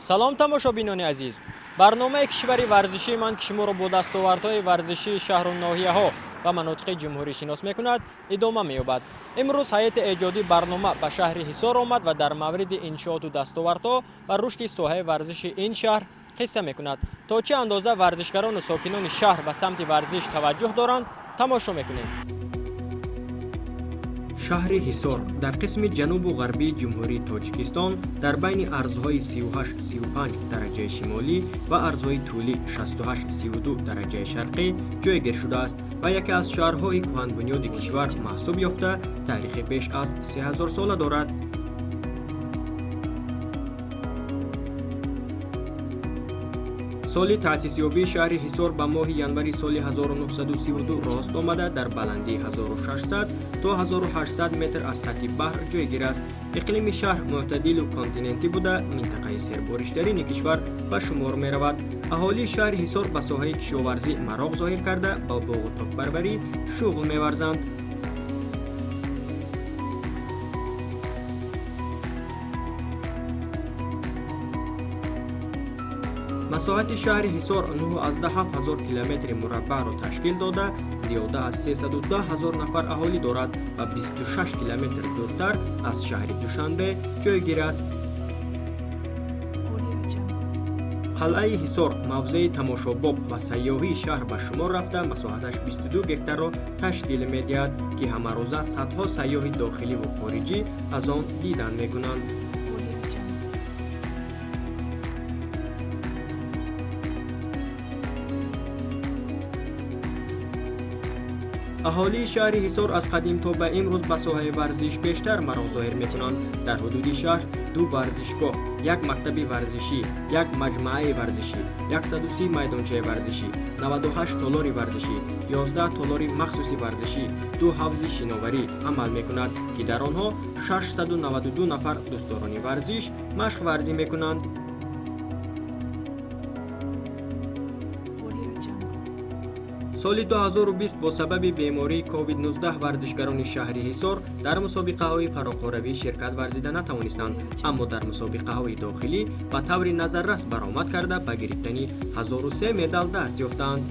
салом тамошобинони азиз. барномаи кишвари варзишии ман ки шуморо бо дастовардҳои варзишии шаҳру ноҳияҳо ва манотиқи ҷумҳурӣ шинос мекунад идома меёбад. имрӯз ҳайати эҷоди барнома ба шаҳри ҳисор омад ва дар мавриди иншооту дастовардҳо ва рушди соҳаи варзиши ин шаҳр қисса мекунад. то чӣ андоза варзишгарону сокинони шаҳр ба самти варзиш таваҷҷӯҳ доранд, тамошо мекунем. шаҳри ҳисор дар қисми ҷанубу ғарбии ҷумҳурии тоҷикистон дар байни арзҳои 38-35 дараҷаи шимолӣ ва арзҳои тӯли 68-32 дараҷаи шарқӣ ҷойгир шудааст ва яке аз шаҳрҳои кӯҳанбунёди кишвар маҳсуб ёфта таърихи беш аз 3000 сола дорад. соли таъсисёбии шаҳри ҳисор ба моҳи январи соли 1932 рост омада дар баландии 1600 то 1800 метр аз сатҳи баҳр ҷойгир аст. иқлими шаҳр мӯътадилу континентӣ буда минтақаи сербориштарини кишвар ба шумор меравад. аҳолии шаҳри ҳисор ба соҳаи кишоварзӣ мароғ зоҳир карда ба боғу токпарварӣ шуғл меварзанд. масоҳати шаҳри ҳисор 9,7 километри мураббаъро ташкил дода, зиёда аз 310 000 нафар аҳолӣ дорад ва 26 километр дуртар аз шаҳри Душанбе ҷойгир аст. қалъаи ҳисор мавзеи тамошобоб ва сайёҳии шаҳр ба шумор рафта масоҳаташ 22 гектарро ташкил медиҳад, ки ҳамарӯза садҳо сайёҳи дохиливу хориҷӣ аз он дидан мекунанд. аҳолии шаҳри ҳисор аз қадим то ба имрӯз ба соҳаи варзиш бештар мароғ зоҳир мекунанд. дар ҳудуди шаҳр 2 варзишгоҳ, 1 мактаби варзишӣ, 1 маҷмӯаи варзишӣ, 130 майдончаи варзишӣ, 98 толори варзишӣ, 11 толори махсуси варзишӣ, 2 ҳавзи шиноварӣ амал мекунад, ки дар онҳо 692 нафар дӯстдорони варзиш машқварзӣ мекунанд. соли 2020 бо сабаби бемории COVID-19 варзишгарони шаҳри ҳисор дар мусобиқаҳои фароқоравӣ ширкат варзида натавонистанд, аммо дар мусобиқаҳои дохилӣ ба таври назаррас баромад карда ба гирифтани 1003 медал даст ёфтанд.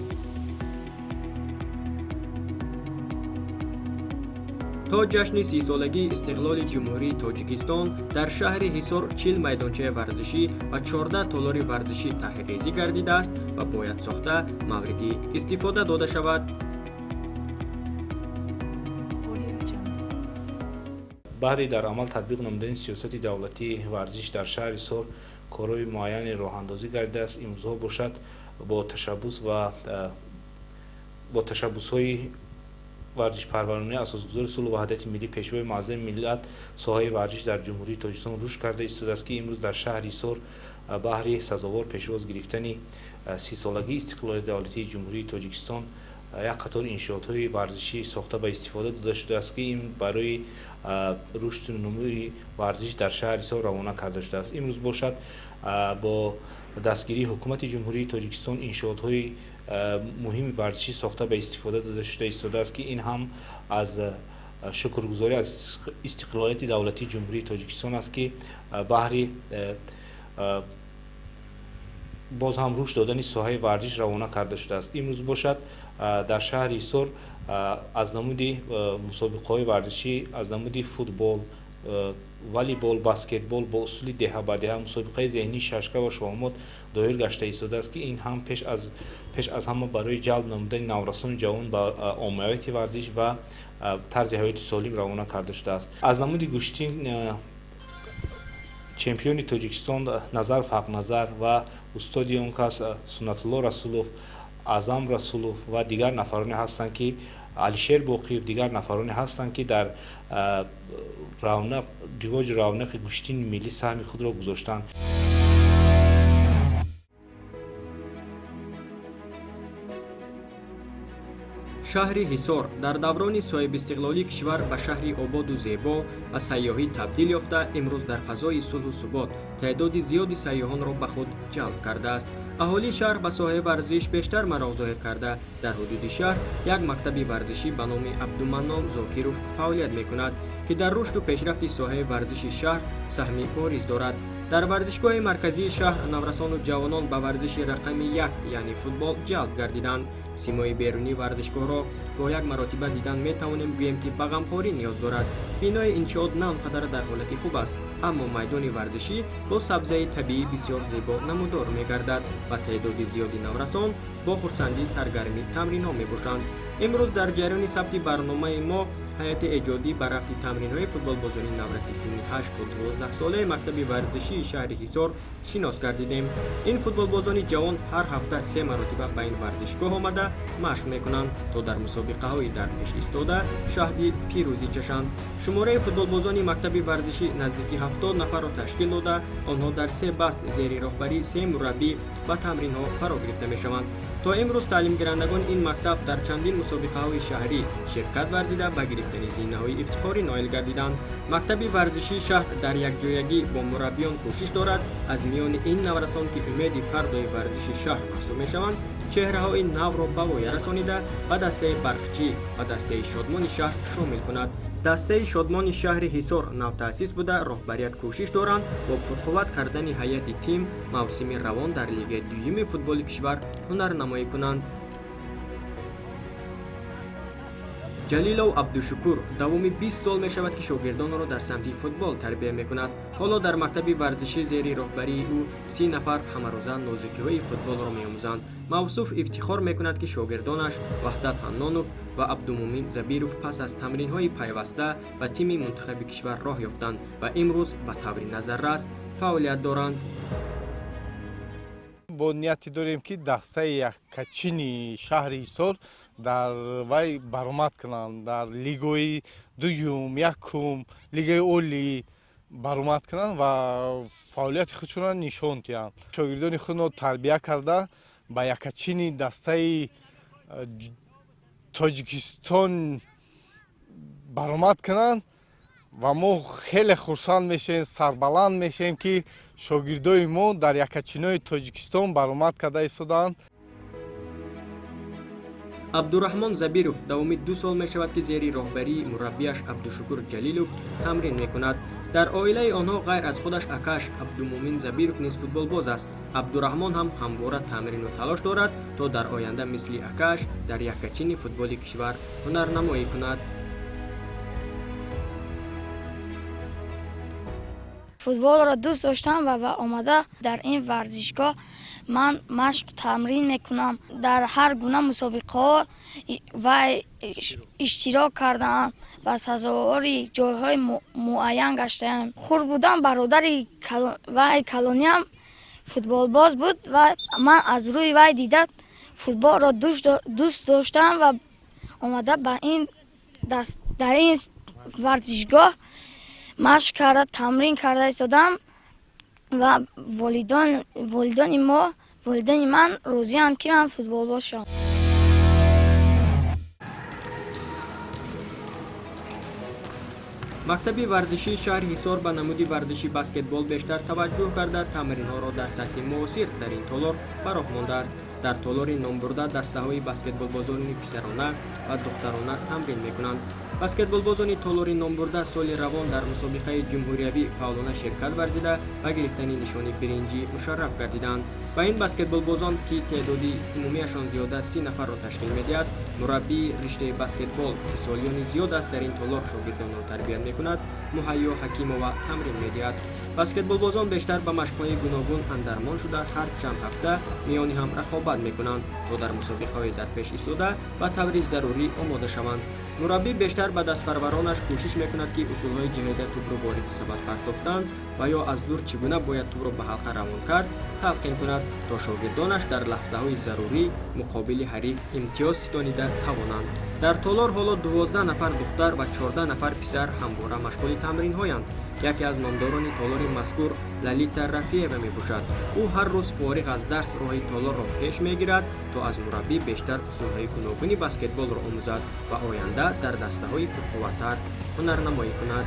то ҷашни 30-солагии истиқлоли ҷумҳурии тоҷикистон дар шаҳри ҳисор 40 майдончаи варзишӣ ва 14 толори варзишӣ таҳқиқизӣ гардидааст ва бояд сохта мавриди истифода дода шавад. баҳри дар амал татбиқ намудани сиёсати давлатии варзиш дар шаҳри ҳисор корҳои муайяне роҳандозӣ гардидааст. имрӯзҳо бошад бо ташаббусҳои варзишпарварони асосгузори сулҳу ваҳдати миллӣ пешвои муаззами миллат соҳаи варзиш дар ҷумҳурии тоҷикистон рушд карда истодааст, ки имрӯз дар шаҳри ҳисор баҳри сазовор пешвоз гирифтани 30-солагии истиқлоли давлатии ҷумҳурии тоҷикистон як қатори иншоотҳои варзишӣ сохта ба истифода дода шудааст, ки ин барои рушди нумуи варзиш дар шаҳри ҳисор равона карда шудааст. имрӯз бошад бо дастгирии ҳукумати ҷумҳурии тоҷикистон иншоотҳои муҳими варзишӣ сохта ба истифода дода шуда истодааст, ки ин ҳам аз шукргузорӣ аз истиқлолияти давлатии ҷумҳурии тоҷикистон аст, ки баҳри боз ҳам рушд додани соҳаи варзиш равона карда шудааст. имрӯз бошад дар шаҳри ҳисор аз намуди мусобиқаҳои варзишӣ, аз намуди футбол, волейбол, баскетбол бо усули деҳа ба деҳа, мусобиқаи зеҳнӣ, шашка ва шоҳмот доир гашта истодааст, ки ин ҳам пеш аз ҳама барои ҷалб намудани наврасони ҷавон ба оммавияти варзиш ва тарзи ҳаёти солим равона карда шудааст. аз намуди гӯштин чемпиони тоҷикистон Назаров Ҳақназар ва устоди он кас Суннатулло Расулов, Аъзам Расулов ва дигар нафароне ҳастанд, ки Алишер Боқиев, дигар нафароне ҳастанд, ки дар ривоҷи равнақи гӯштини миллӣ саҳми худро гузоштанд. шаҳри ҳисор дар даврони соҳибистиқлолии кишвар ба шаҳри ободу зебо ва сайёҳӣ табдил ёфта, имрӯз дар фазои сулҳу субот таъдоди зиёди сайёҳонро ба худ ҷалб кардааст. аҳолии шаҳр ба соҳаи варзиш бештар мароғ зоҳир карда, дар ҳудуди шаҳр як мактаби варзишӣ ба номи Абдуманнон Зокиров фаъолият мекунад, ки дар рушду пешрафти соҳаи варзиши шаҳр саҳми бориз дорад. дар варзишгоҳи марказии шаҳр наврасону ҷавонон ба варзиши рақами 1 яъне футбол ҷалб гардиданд. симои берунии варзишгоҳро бо як маротиба дидан метавонем гӯем ки ба ғамхорӣ ниёз дорад. бинои иншоот на он қадар дар ҳолати хуб аст, аммо майдони варзишӣ бо сабзаи табиӣ бисёр зебо намудор мегардад ва теъдоди зиёди наврасон бо хурсандӣ саргарми тамринҳо мебошанд. имрӯз дар ҷараёни сабти барномаи мо ҳайати эҷодӣ ба рафти тамринҳои футболбозони навраси синни 8 то 12 солаи мактаби варзишии шаҳри ҳисор шинос гардидем. ин футболбозони ҷавон ҳар ҳафта 3 маротиба ба ин варзишгоҳ омада машқ мекунанд, то дар мусобиқаҳои дар пеш истода шаҳди пирӯзӣ чашанд. шумораи футболбозони мактаби варзишӣ наздики 70 нафарро ташкил дода, онҳо дар 3 баст зери роҳбарии 3 мураббӣ ба тамринҳо фаро гирифта мешаванд. то имрӯз таълимгирандагони ин мактаб дар чандин мусобиқаҳои шаҳрӣ ширкат варзида ба гирифтани зинаҳои ифтихорӣ ноил гардиданд. мактаби варзишии шаҳр дар якҷоягӣ бо мураббиён кӯшиш дорад аз миёни ин наврасон ки умеди фардои варзиши шаҳр маҳсуб мешаванд, чеҳраҳои навро ба воя расонида ба дастаи барқчӣ ва дастаи шодмони шаҳр шомил кунад. дастаи шодмони шаҳри ҳисор навтаъсис буда роҳбарият кӯшиш доранд бо пурқувват кардани ҳайати тим мавсими равон дар лигаи дуюми футболи кишвар ҳунарнамоӣ кунанд. ҷалилов абдушукур давоми 20 сол мешавад ки шогирдонро дар самти футбол тарбия мекунад. ҳоло дар мактаби варзишӣ зери роҳбарии ӯ 30 нафар ҳамарӯза нозукиҳои футболро меомӯзанд. мавсуф ифтихор мекунад ки шогирдонаш ваҳдат ҳаннонов ва абдумумин забиров пас аз тамринҳои пайваста ба тими мунтахаби кишвар роҳ ёфтанд ва имрӯз ба таври назаррас фаъолият доранд. бо нияте дорем ки дастаи яккачини шаҳри ҳисор дар вай баромад кунанд, дар лигои дуюм, якум, лигаи олӣ баромад кунанд ва фаъолияти худшонро нишон диҳанд. шогирдони худро тарбия карда ба яккачини дастаи тоҷикистон баромад кунанд ва мо хеле хурсанд мешавем, сарбаланд мешавем ки шогирдои мо дар яккачинои тоҷикистон баромад карда истодаанд. абдураҳмон забиров давоми 2 сол мешавад ки зери роҳбарии мураббияш абдушукур ҷалилов тамрин мекунад. дар оилаи онҳо ғайр аз худаш акаш абдумумин забиров низ футболбоз аст. абдураҳмон ҳам ҳамвора тамрину талош дорад то дар оянда мисли акаш дар яккачини футболи кишвар ҳунарнамоӣ кунад. футболро дӯст доштам ва омада дар ин варзишгоҳ ман машқ тамрин мекунам. дар ҳар гуна мусобиқаҳо вай иштирок кардаам ва сазовори ҷойҳои муайян гаштаам. хур будам бародари вай калониам футболбоз буд ва ман аз рӯи вай дида футболро дӯст доштам ва омада ба дар ин варзишгоҳ машқ карда тамрин карда истодам ва волидони ман розиянд ки ман футболбоз шудам. мактаби варзишии шаҳри ҳисор ба намуди варзиши баскетбол бештар таваҷҷӯҳ карда тамринҳоро дар сатҳи муосир дар ин толор ба роҳ мондааст. дар толори номбурда дастаҳои баскетболбозони писарона ва духтарона тамрин мекунанд. баскетболбозони толори номбурда соли равон дар мусобиқаи ҷумҳуриявӣ фаъолона ширкат варзида ба гирифтани нишони биринҷӣ мушарраф гардиданд. ба ин баскетболбозон ки теъдоди умумияшон зиёда 30 нафарро ташкил медиҳад, мураббии риштаи баскетбол ки солиёни зиёд аст дар ин толор шогирдонро тарбият мекунад, муҳайё ҳакимова тамрин медиҳад. баскетболбозон бештар ба машқҳои гуногун андармон шуда ҳар чанд ҳафта миёни ҳам рақобат мекунанд, то дар мусобиқаҳои дар пеш истода ба таври зарурӣ омода шаванд. мураббӣ бештар ба дастпарваронаш кӯшиш мекунад ки усулҳои ҷиноида тӯбро вориди сабад партофтан ва ё аз дур чӣ гуна бояд тӯбро ба ҳалқа равон кард талқин кунад, то шогирдонаш дар лаҳзаҳои зарурӣ муқобили ҳариф имтиёз ситонида тавонанд. дар толор ҳоло 12 нафар духтар ва 14 нафар писар ҳамвора машғули тамринҳоянд. яке аз номдорони толори мазкур лалита рафиева мебошад. ӯ ҳар рӯз фориғ аз дарс роҳи толорро пеш мегирад, то аз мураббӣ бештар усулҳои гуногуни баскетболро омӯзад ва оянда дар дастаҳои пурқувваттар ҳунарнамоӣ кунад.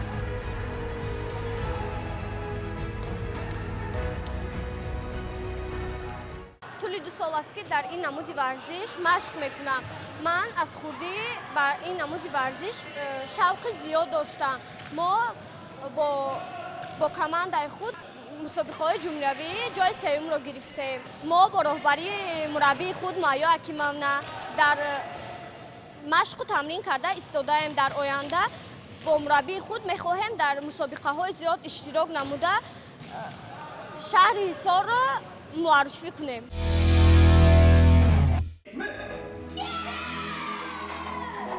тӯли 2 сол аст ки дар ин намуди варзиш машқ мекунам. ман аз хурдӣ ба ин намуди варзиш шавқи зиёд доштам. мо бо командаи худ мусобиқаҳои ҷумҳуриявӣ ҷои севумро гирифтем. Мо бо роҳбарии мураббии худ Майё Акимовна дар машқу тамрин карда истодаем. Дар оянда бо мураббии худ мехоҳем дар мусобиқаҳои зиёд иштирок намуда шаҳри Ҳисорро муаррифӣ кунем.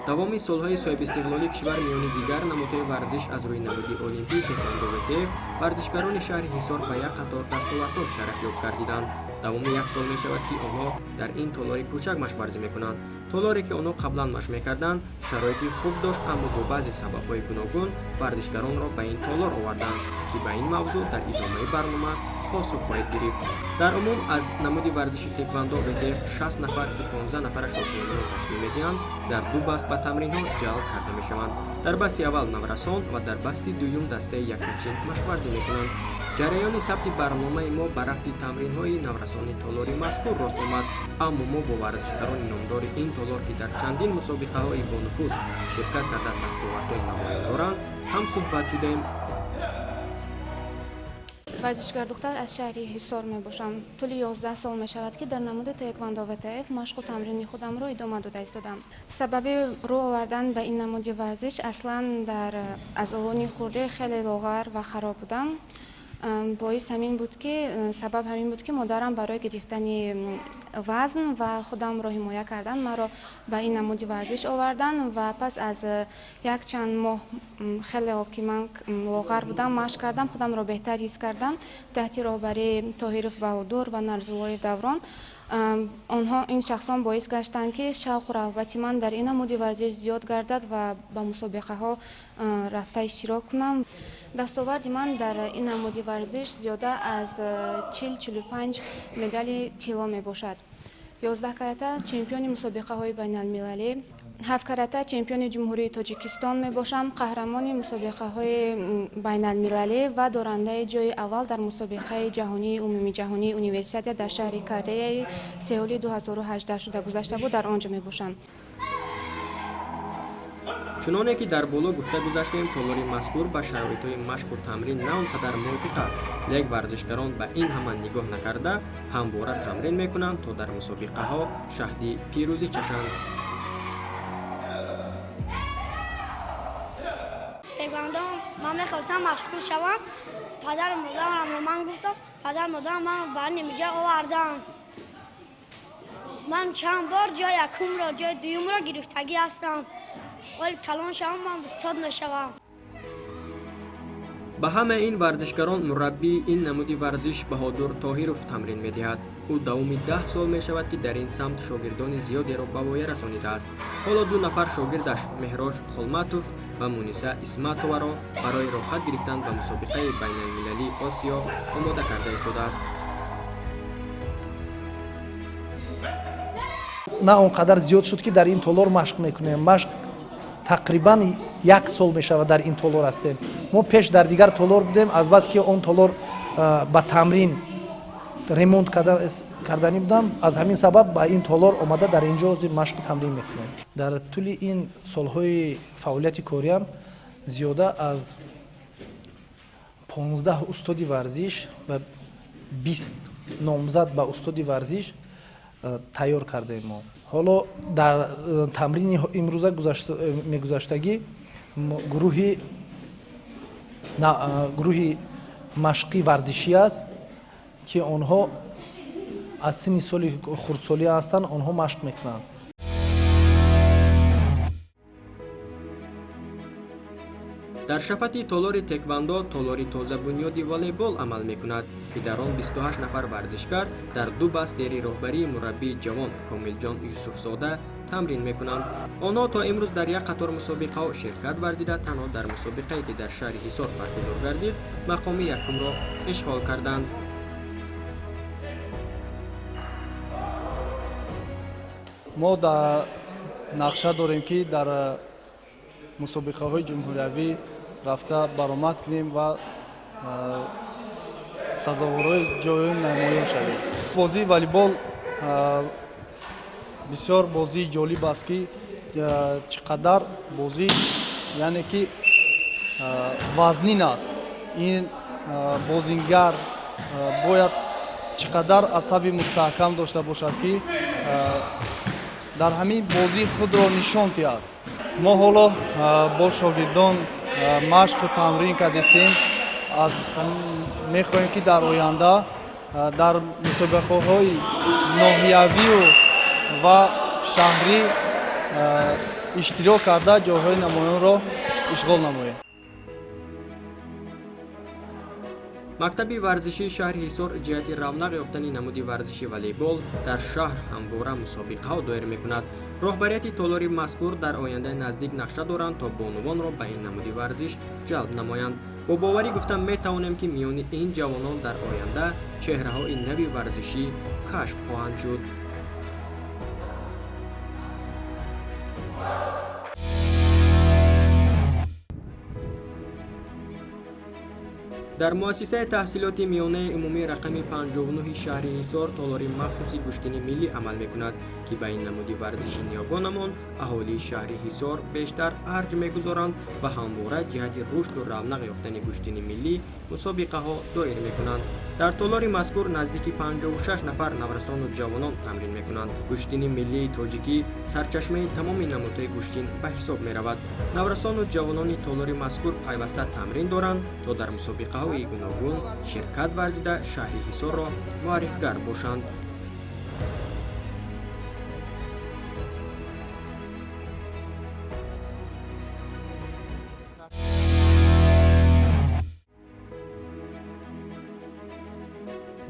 тамоми солҳои соҳибистиқлолии кишвар миёни дигар намудҳои варзиш аз рӯи намуди олимпии теквондо ВТФ варзишгарони шаҳри Ҳисор ба як қатор дастовардҳо шараф ёб гардиданд. тамоми як сол мешавад ки онҳо дар ин толори кӯчак машқварзӣ мекунанд. толоре ки онҳо қаблан машқ мекарданд шароити хуб дошт, аммо бо баъзе сабабҳои гуногун варзишгаронро ба ин толор оварданд ки ба ин мавзӯъ дар идомаи барнома посух хоҳед гирифт. дар умум аз намуди варзиши теквондо ВТФ 60 нафар ки 15 нафараш шокиёниро ташкил медиҳанд дар ду баст ба тамринҳо ҷалб карда мешаванд. дар басти аввал наврасон ва дар басти дуюм дастаи яккачин машқварзӣ мекунанд. ҷараёни сабти барномаи мо ба рафти тамринҳои наврасони толори мазкур рост омад, аммо мо бо варзишгарони номдори ин толор ки дар чандин мусобиқаҳои бонуфуз ширкат карда дастовардҳои намоён доранд ҳам суҳбат шудаем. варзишгар духтар аз шаҳри Ҳисор мебошам. тӯли 11 сол мешавад ки дар намуди теквондо ВТФ машқу тамрини худамро идома дода истодам. сабаби рӯ овардан ба ин намуди варзиш аслан дар аз овони хурдӣ хеле лоғар ва хароб будам. боис ҳамин буд ки сабаб ҳамин буд ки модарам барои гирифтани вазн ва худамро ҳимоя кардан маро ба ин намуди варзиш овардан ва пас аз якчанд моҳ хеле ки ман лоғар будам машқ кардам, худамро беҳтар ҳис кардам таҳти роҳбарии Тоҳиров Баҳодур ва Нарзуллоев Даврон. онҳо ин шахсон боис гаштанд ки шавқу рағбати ман дар ин намуди варзиш зиёд гардад ва ба мусобиқаҳо рафта иштирок кунам. дастоварди ман дар ин намуди варзиш зиёда аз 40-45 медали тилло мебошад. 11 карата чемпиони мусобиқаҳои байналмилалӣ, 7 карата чемпиони ҷумҳурии Тоҷикистон мебошам, қаҳрамони мусобиқаҳои байналмилалӣ ва дорандаи ҷои аввал дар мусобиқаи ҷаҳонии умумиҷаҳонии универсиада дар шаҳри Кореяи Сеули 2018 шуда гузашта буд, дар он ҷо мебошам. чуноне ки дар боло гуфта гузаштем, толори мазкур ба шароитҳои машқу тамрин на он қадар мувофиқ аст, лек варзишгарон ба ин ҳама нигоҳ накарда ҳамвора тамрин мекунанд то дар мусобиқаҳо шаҳди пирӯзӣ чашанд. теквондо ман мехостам машғул шавам. падару модарамро ман гуфтам, падару модарам манро ба нимиҷа оварданд. ман чанд бор ҷои якумро ҷои дуюмро гирифтагӣ ҳастам, вале калон шавам ман устод мешавам. ба ҳамаи ин варзишгарон мураббии ин намуди варзиш Баҳодур Тоҳиров тамрин медиҳад. ӯ давоми 10 сол мешавад ки дар ин самт шогирдони зиёдеро ба воя расонидааст. ҳоло 2 нафар шогирдаш Меҳрож Холматов ва Муниса Исматоваро барои рохат гирифтан ба мусобиқаи байналмилалии Осиё омода карда истодааст. на он қадар зиёд шуд ки дар ин толор машқ мекунем. машқ тақрибан 1 сол мешавад дар ин толор ҳастем. мо пеш дар дигар толор будем, азбаски он толор ба тамрин ремонт кардани будам, аз ҳамин сабаб ба ин толор омада дар инҷо ҳозир машқу тамрин мекунем. дар тӯли ин солҳои фаъолияти кориам зиёда аз 15 устоди варзиш ва 20 номзад ба устоди варзиш тайёр кардаем. мо ҳоло дар тамрини имрӯза мегузаштагӣ гурӯҳи машқи варзишӣ аст ки онҳо аз синни соли хурдсолӣ ҳастанд, онҳо машқ мекунанд. дар шафати толори теквондо толори тозабунёди волейбол амал мекунад ки дар он 28 нафар варзишгар дар 2 баст зери роҳбарии мураббии ҷавон Комилҷон Юсуфзода тамрин мекунанд. онҳо то имрӯз дар як қатор мусобиқаҳо ширкат варзида танҳо дар мусобиқае ки дар шаҳри Ҳисор баргузор гардид мақоми якумро ишғол карданд. мо дар нақша дорем ки дар мусобиқаҳои ҷумҳуриявӣ рафта баромад кунем ва сазоворои ҷои намоён шавем. бозии волейбол бисёр бозии ҷолиб аст ки чӣ қадар бозӣ яъне ки вазнин аст. ин бозингар бояд чиқадар асаби мустаҳкам дошта бошад ки дар ҳамин бозӣ худро нишон диҳад. мо ҳоло бо шогирдон машқу тамрин кардистем. мехоҳем ки дар оянда дар мусобиқаҳои ноҳиявию ва шаҳрӣ иштирок карда ҷойҳои намоёнро ишғол намоем. мактаби варзишии шаҳри ҳисор ҷиҳати равнақ ёфтани намуди варзиши волейбол дар шаҳр ҳамвора мусобиқаҳо доир мекунад. роҳбарияти толори мазкур дар ояндаи наздик нақша доранд то бонувонро ба ин намуди варзиш ҷалб намоянд. бо боварӣ гуфта метавонем ки миёни ин ҷавонон дар оянда чеҳраҳои нави варзишӣ кашф хоҳанд шуд. дар муассисаи таҳсилоти миёнаи умумии рақами 59 шаҳри ҳисор толори махсуси гӯштини миллӣ амал мекунад ки ба ин намуди варзиши ниёгонамон аҳолии шаҳри ҳисор бештар арҷ мегузоранд ва ҳамвора ҷиҳати рушду равнақ ёфтани гӯштини миллӣ мусобиқаҳо доир мекунанд. дар толори мазкур наздики 56 нафар наврасону ҷавонон тамрин мекунанд. гӯштини миллии тоҷикӣ сарчашмаи тамоми намудҳои гӯштин ба ҳисоб меравад. наврасону ҷавонони толори мазкур пайваста тамрин доранд то дар мусобиқаҳои гуногун ширкат варзида шаҳри ҳисорро муаррифгар бошанд.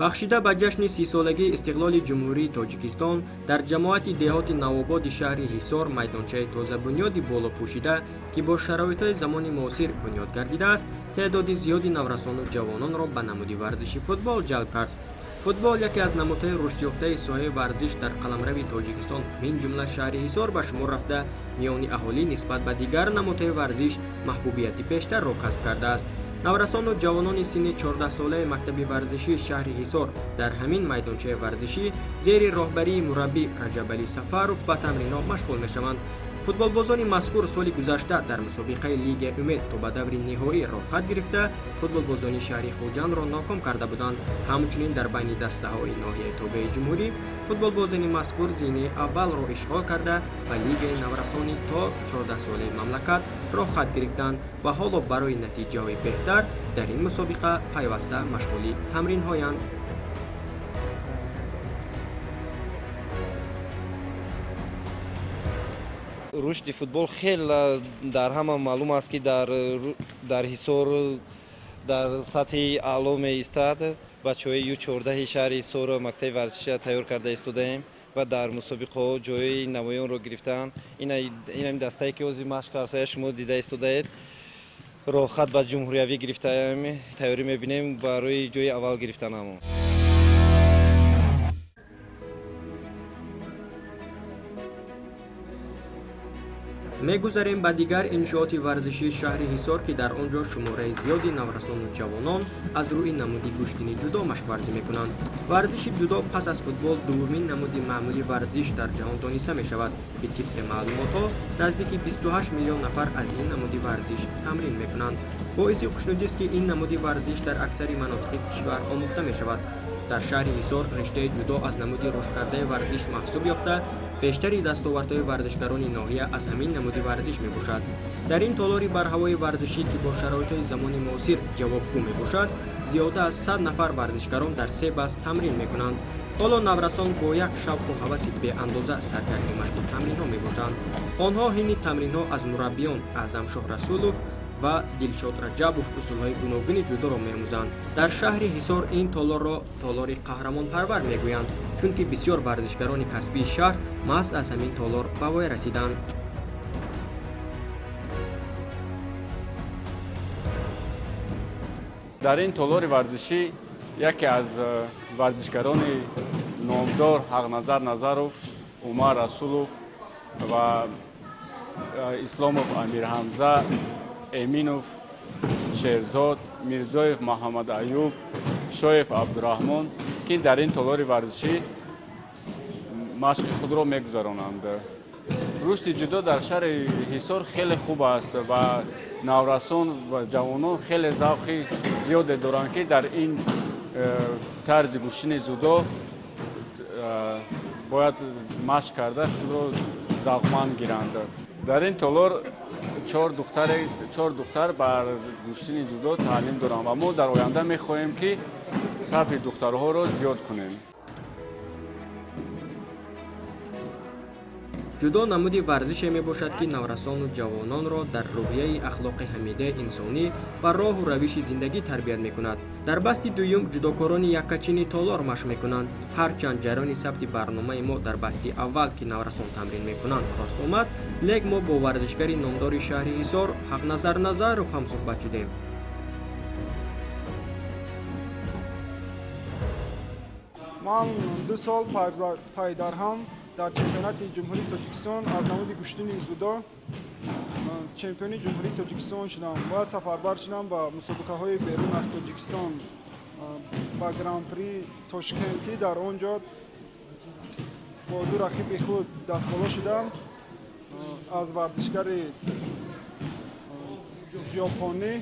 бахшида ба ҷашни 30-солагии истиқлоли ҷумҳурии тоҷикистон дар ҷамоати деҳоти навободи шаҳри ҳисор майдончаи тозабунёди болопӯшида ки бо шароитҳои замони муосир бунёд гардидааст, теъдоди зиёди наврасону ҷавононро ба намуди варзиши футбол ҷалб кард. футбол яке аз намудҳои рушдёфтаи соҳаи варзиш дар қаламрави тоҷикистон мин ҷумла шаҳри ҳисор ба шумор рафта, миёни аҳолӣ нисбат ба дигар намудҳои варзиш маҳбубияти бештарро касб кардааст. наврасону ҷавонони синни 14-солаи мактаби варзишии шаҳри ҳисор дар ҳамин майдончаи варзишӣ зери роҳбарии мураббӣ Раҷабалӣ Сафаров ба тамринҳо машғул мешаванд. футболбозони мазкур соли гузашта дар мусобиқаи Лигаи Умед то ба даври ниҳоӣ роҳхат гирифта, футболбозони шаҳри Хуҷандро ноком карда буданд. ҳамчунин дар байни дастаҳои ноҳияи Тобаи Ҷумҳурӣ футболбозони мазкур зинаи аввалро ишғол карда ба Лигаи наврасони то 14-солаи мамлакат роҳхат гирифтанд ва ҳоло барои натиҷаҳои беҳтар дар ин мусобиқа пайваста машғули тамринҳоянд. рушди футбол хеле дар ҳама маълум аст ки дар ҳисор дар сатҳи аъло меистад. бачаҳои Ю14 шаҳри ҳисор мактаби варзиша тайёр карда истодаем ва дар мусобиқаҳо ҷои намоёнро гирифтаанд. ин дастае ки ҳозир машқ карсая шумо дида истодаед. роҳхат ба ҷумҳуриявӣ гирифтаем, тайёрӣ мебинем барои ҷои аввал гирифтанамон. мегузарем ба дигар иншооти варзишии шаҳри ҳисор ки дар он ҷо шумораи зиёди наврасону ҷавонон аз рӯи намуди гӯштини ҷудо машқварзӣ мекунанд. варзиши ҷудо пас аз футбол дуввумин намуди маъмулии варзиш дар ҷаҳон дониста мешавад ки тибқи маълумотҳо наздики 28 миллион нафар аз ин намуди варзиш тамрин мекунанд. боиси хушнудист ки ин намуди варзиш дар аксари манотиқи кишвар омӯхта мешавад. дар шаҳри ҳисор риштаи ҷудо аз намуди рушдкардаи варзиш маҳсуб ёфта, бештари дастовардҳои варзишгарони ноҳия аз ҳамин намуди варзиш мебошад. дар ин толори барҳавои варзишӣ ки бо шароитҳои замони муосир ҷавобгӯ мебошад, зиёда аз 100 нафар варзишгарон дар 3 баст тамрин мекунанд. ҳоло наврасон бо як шавқу ҳаваси беандоза саргарми машқу тамринҳо мебошанд. онҳо ҳини тамринҳо аз мураббиён Аъзамшоҳ Расулов ва Дилшод Раҷабов усулҳои гуногуни ҷудоро меомӯзанд. дар шаҳри ҳисор ин толорро толори қаҳрамонпарвар мегӯянд, чунки бисёр варзишгарони касбии шаҳр маҳз аз ҳамин толор ба вой расиданд. дар ин толори варзишӣ яке аз варзишгарони номдор Ҳақназар Назаров, Умар Расулов ва Исломов Амирҳамза, Эминов Шерзод, Мирзоев Маҳаммад Аюб, Шоев Абдураҳмон ки дар ин толори варзишӣ машқи худро мегузаронанд. رشد جدو در شهر حصار خیلی خوب است و نورسان و جوانان خیلی ذوق زیاد دارند که در این طرز گوشتن جودو باید مشق کرده خود را ذوقمند گیرند. در این تالار 4 دختر بر گوشتن جودو تعلیم دارند و ما در آینده می‌خواهیم که صف دخترها را زیاد کنیم. جودو намуди варзише мебошад ки наврасону ҷавононро дар рӯҳияи ахлоқи ҳамидаи инсонӣ ва роҳу равиши зиндагӣ тарбият мекунад. Дар басти дуюм ҷудокорони яккачини толор машқ мекунанд. Ҳарчанд ҷараёни сабти барномаи мо дар басти аввал ки наврасон тамрин мекунанд рост омад, лек мо бо варзишгари номдори шаҳри Ҳисор Ҳақназар Назаров ҳамсуҳбат шудем. ман 2 сол пайдарҳам дар чемпионати ҷумҳурии Тоҷикистон аз намуди гӯштани зудо чемпиони ҷумҳурии Тоҷикистон шудам ва сафарбар шудам ба мусобиқаҳои берун аз Тоҷикистон ба гран-при Тошкент ки дар он ҷо бо 2 рақиби худ дастболо шудам. аз варзишгари ҷопонӣ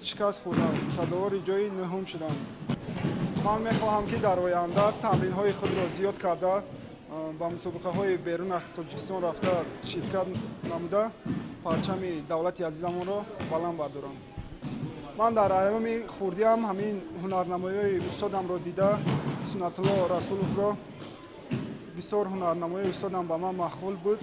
шикаст хӯрдам, сазовори ҷои 9-ум шудам. ман мехоҳам ки дар оянда тамринҳои худро зиёд карда ба мусобиқаҳои берун аз Тоҷикистон рафта ширкат намуда парчами давлати азизамонро баланд бардорам. ман дар айёми хурдиам ҳамин ҳунарнамоиҳои устодамро дида Сунатулло Расуловро бисёр ҳунарнамоии устодам ба ман махвул буд.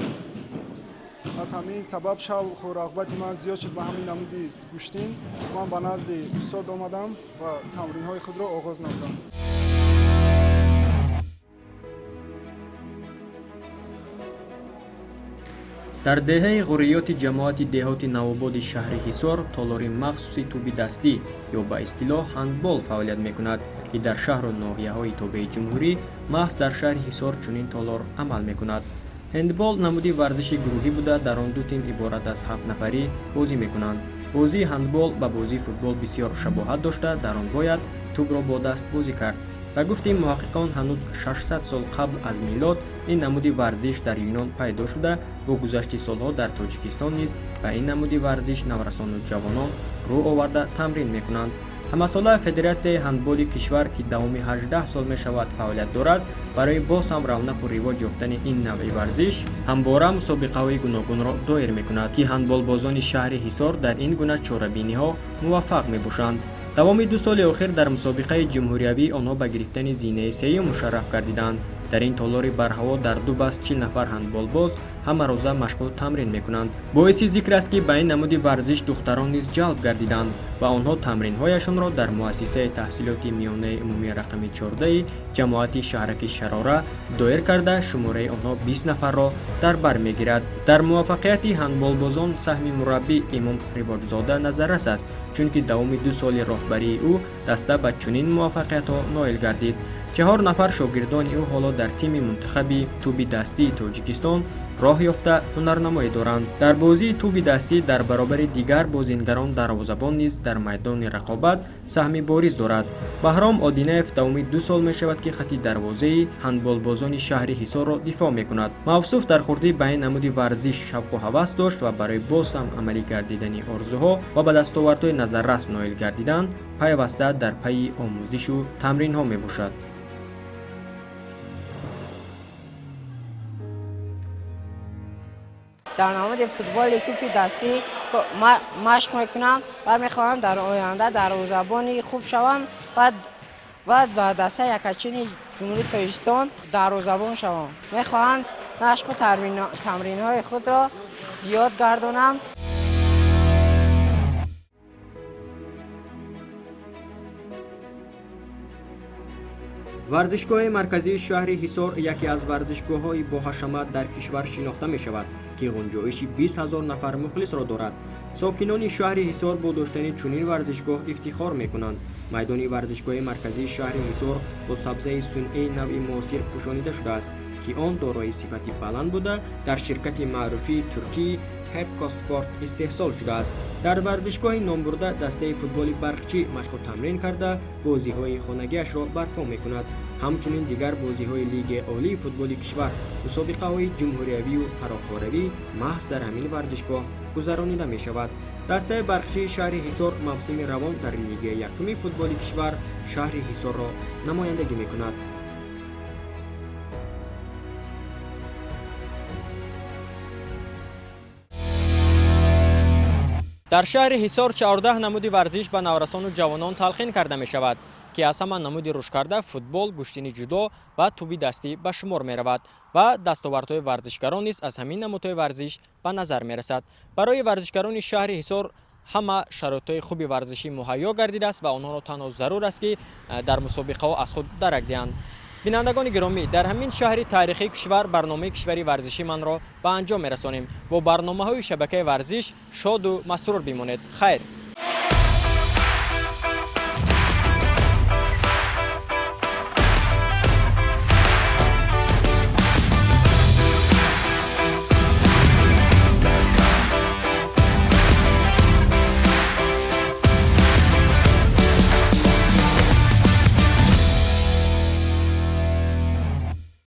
аз ҳамин сабаб шавқу рағбати ман зиёд шуд ба ҳамин намуди гӯштин. ман ба назди устод омадам ва тамринҳои худро оғоз намудам. дар деҳаи ғурриёти ҷамоати деҳоти навободи шаҳри Ҳисор толори махсуси туби дастӣ ё ба истилоҳ ҳандбол фаъолият мекунад ки дар шаҳру ноҳияҳои тобаи ҷумҳурӣ маҳз дар шаҳри Ҳисор чунин толор амал мекунад. ҳендбол намуди варзиши гурӯҳӣ буда дар он ду тим иборат аз 7 нафарӣ бозӣ мекунанд. бозии ҳандбол ба бозии футбол бисёр шабоҳат дошта дар он бояд тубро бо даст бозӣ кард. ба гуфти муҳаққиқон ҳанӯз 600 сол қабл аз милод ин намуди варзиш дар юнон пайдо шуда бо гузашти солҳо дар Тоҷикистон низ ба ин намуди варзиш наврасону ҷавонон рӯ оварда тамрин мекунанд. ҳамасола Федератсияи ҳандболи кишвар ки давоми 18 сол мешавад фаъолият дорад, барои боз ҳам равнақу ривоҷ ёфтани ин навъи варзиш ҳамбора мусобиқаҳои гуногунро доир мекунад ки ҳандболбозони шаҳри Ҳисор дар ин гуна чорабиниҳо муваффақ мебошанд. давоми 2 соли охир дар мусобиқаи ҷумҳуриявӣ онҳо ба гирифтани зинаи сеюм мушарраф гардиданд. дар ин толори барҳаво дар 2 баст 40 нафар ҳандболбоз ҳама роза машту тамрин мекунанд. боиси зикр аст ки ба ин намуди варзиш духтарон низ ҷалб гардиданд ва онҳо тамринҳояшонро дар муассисаи таҳсилоти миёнаи умумии рақами 14-и ҷамоати шаҳраки Шарора доир карда шумораи онҳо 20 нафарро дар бар мегирад. дар муваффақияти ҳандболбозон саҳми мураббӣ Имом Ривоҷзода назаррас аст, чунки давоми 2 соли роҳбарии ӯ даста ба чунин муваффақиятҳо ноил гардид. 4 нафар шогирдони ӯ ҳоло дар тими мунтахаби туби дастии Тоҷикистон роҳ ёфта ҳунарнамоӣ доранд. дар бозии туби дастӣ дар баробари дигар бозингарон дарвозабон низ дар майдони рақобат саҳми бориз дорад. Баҳром Одинаев давоми 2 сол мешавад ки хати дарвозаи ҳандболбозони шаҳри Ҳисорро дифоъ мекунад. Мавсуф дар хурдӣ ба ин намуди варзиш шавқу ҳавас дошт ва барои боз ҳам амалӣ гардидани орзуҳо ва ба дастовардҳои назаррас ноил гардидан пайваста дар пайи омӯзишу тамринҳо мебошад. در نمود فوتبال توپی دستی مشق میکنم و میخواهم در آینده دروازه‌بانی خوب شوم و با دسته یکچین جمهوری تاجیکستان دروازه‌بان شوم. میخواهم مشق و تمرین‌های خود را زیاد گردانم. варзишгоҳи марказии шаҳри Ҳисор яке аз варзишгоҳҳои боҳашамат дар кишвар шинохта мешавад ки ғунҷоиши 20 000 нафар мухлисро дорад. сокинони шаҳри Ҳисор бо доштани чунин варзишгоҳ ифтихор мекунанд. майдони варзишгоҳи марказии шаҳри Ҳисор бо сабзаи сунъии навъи муосир пӯшонида шудааст ки он дорои сифати баланд буда дар ширкати маъруфии туркии Ҳедкоспорт истеҳсол шудааст. дар варзишгоҳи номбурда дастаи футболи барқчӣ машқу тамрин карда бозиҳои хонагиашро барпо мекунад. ҳамчунин дигар бозиҳои лиги олии футболи кишвар, мусобиқаҳои ҷумҳуриявию фарохоравӣ маҳз дар ҳамин варзишгоҳ гузаронида мешавад. дастаи барқшии шаҳри ҳисор мавсими равон дар лигаи якуми футболи кишвар шаҳри ҳисорро намояндагӣ мекунад. дар шаҳри ҳисор 14 намуди варзиш ба наврасону ҷавонон талқин карда мешавад ки аз ҳама намуди рушдкарда футбол, гӯштини ҷудо ва туби дастӣ ба шумор меравад ва дастовардҳои варзишгарон низ аз ҳамин намудҳои варзиш ба назар мерасад. барои варзишгарони шаҳри ҳисор ҳама шароитҳои хуби варзишӣ муҳайё гардидааст ва онҳоро танҳо зарур аст ки дар мусобиқаҳо аз худ дарак диҳанд. бинандагони гиромӣ, дар ҳамин шаҳри таърихии кишвар барномаи кишвари варзиши манро ба анҷом мерасонем. бо барномаҳои шабакаи варзиш шоду масрур бимонед. хайр.